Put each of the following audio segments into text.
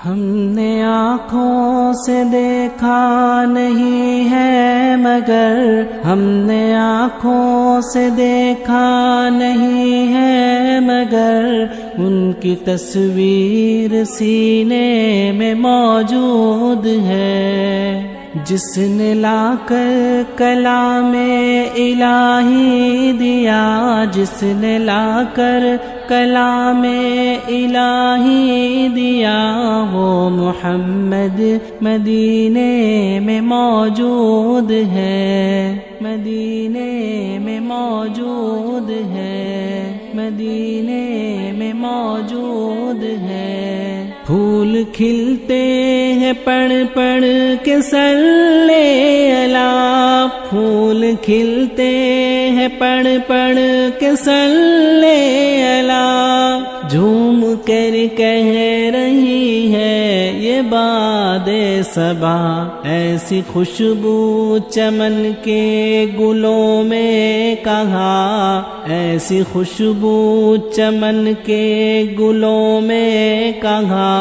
ہم نے آنکھوں سے دیکھا نہیں ہے مگر ہم نے آنکھوں سے دیکھا نہیں ہے مگر ان کی تصویر سینے میں موجود ہے۔ جس نے لا کر کلام الہی دیا، جس نے لا کر کلام الہی دیا، وہ محمد مدینے میں موجود ہے، مدینے میں موجود ہے، مدینے میں موجود ہے۔ پھول کھلتے ہیں پڑھ پڑھ کے صلی علی، پھول کھلتے ہیں پڑھ پڑھ کے صلی علی، جھوم کر کہہ رہی ہے یہ باد صبا، ایسی خوشبو چمن کے گلوں میں کہاں، ایسی خوشبو چمن کے گلوں میں کہاں،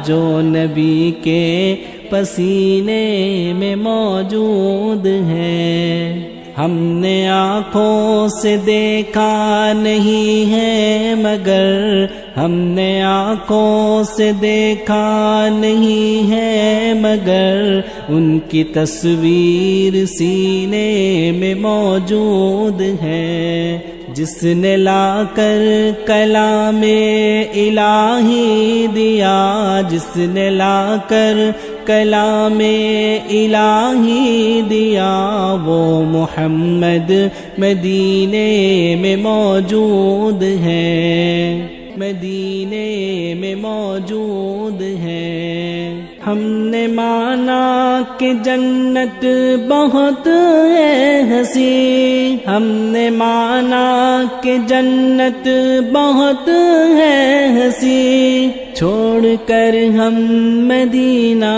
جو نبی کے پسینے میں موجود ہے۔ ہم نے آنکھوں سے دیکھا نہیں ہے مگر ہم نے آنکھوں سے دیکھا نہیں ہے مگر ان کی تصویر سینے میں موجود ہے۔ جس نے لا کر کلام الہی دیا، جس نے لا کر کلام الہی دیا، وہ محمد مدینے میں موجود ہے، مدینے میں موجود ہے۔ ہم نے مانا کہ جنت بہت ہے حسین، ہم نے مانا کہ جنت بہت ہے حسین، چھوڑ کر ہم مدینہ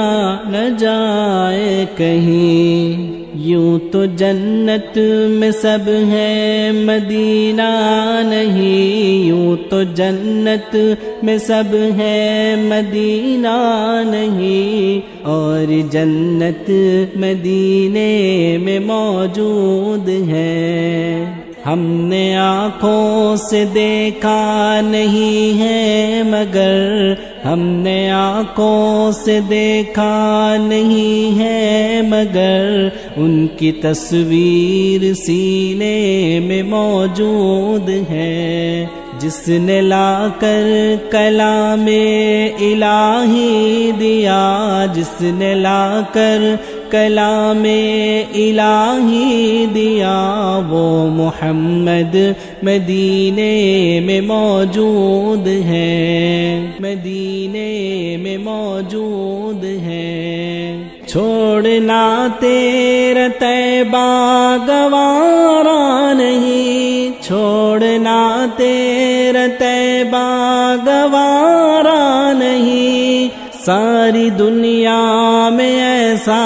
نہ جائے کہیں، یوں تو جنت میں سب ہے مدینہ نہیں، یوں تو جنت میں سب ہے مدینہ نہیں، اور جنت مدینے میں موجود ہے۔ ہم نے آنکھوں سے دیکھا نہیں ہے مگر ہم نے آنکھوں سے دیکھا نہیں ہے مگر ان کی تصویر سینے میں موجود ہے۔ جس نے لا کر کلام الہی دیا، جس نے لا کر کلام الہی دیا، وہ محمد مدینے میں موجود ہے، مدینے میں موجود ہے۔ چھوڑنا تیرا طیبہ گوارا نہیں، چھوڑنا تیرا طیبہ گوارا نہیں، ساری دنیا میں ایسا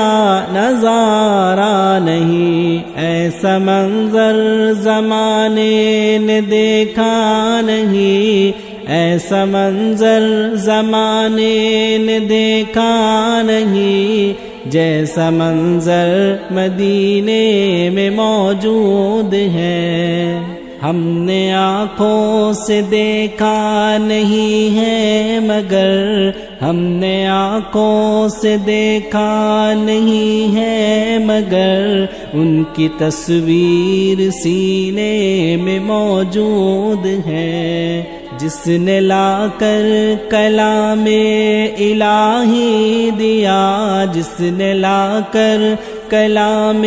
نظارہ نہیں، ایسا منظر زمانے نے دیکھا نہیں، ایسا منظر زمانے نے دیکھا نہیں، جیسا منظر مدینے میں موجود ہے۔ ہم نے آنکھوں سے دیکھا نہیں ہے مگر ہم نے آنکھوں سے دیکھا نہیں ہے مگر ان کی تصویر سینے میں موجود ہے۔ جس نے لا کر کلام الہی دیا، جس نے لا کر کلام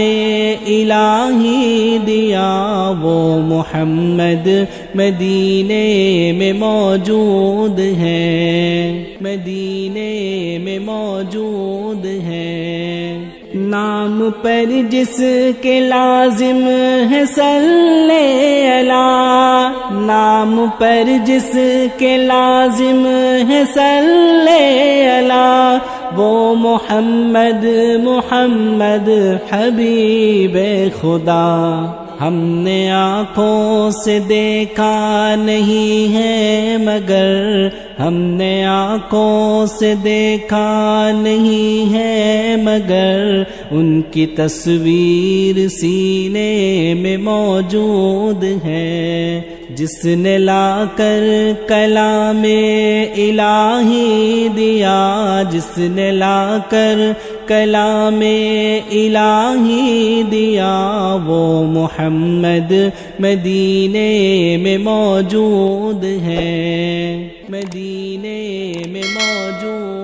الہی دیا، وہ محمد مدینے میں موجود ہے، مدینے میں موجود ہے۔ نام پر جس کے لازم ہے صلی علی، نام پر جس کے لازم ہے صلی علی، وہ محمد محمد حبیب خدا، ہم نے آنکھوں سے دیکھا نہیں ہے مگر ہم نے آنکھوں سے دیکھا نہیں ہے مگر ان کی تصویر سینے میں موجود ہے. جس نے لا کر کلام الہی دیا, جس نے لا کر کلام الہی دیا, وہ محمد مدینے میں موجود ہے, مدینے میں موجود